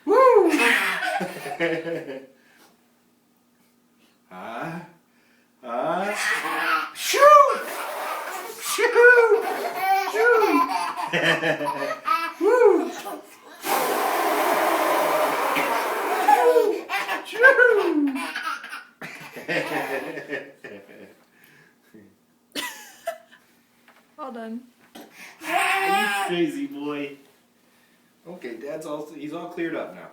Woo! Shoo! Shoo! Shoo! Woo! Shoo! All done. You crazy boy. Okay, he's all cleared up now.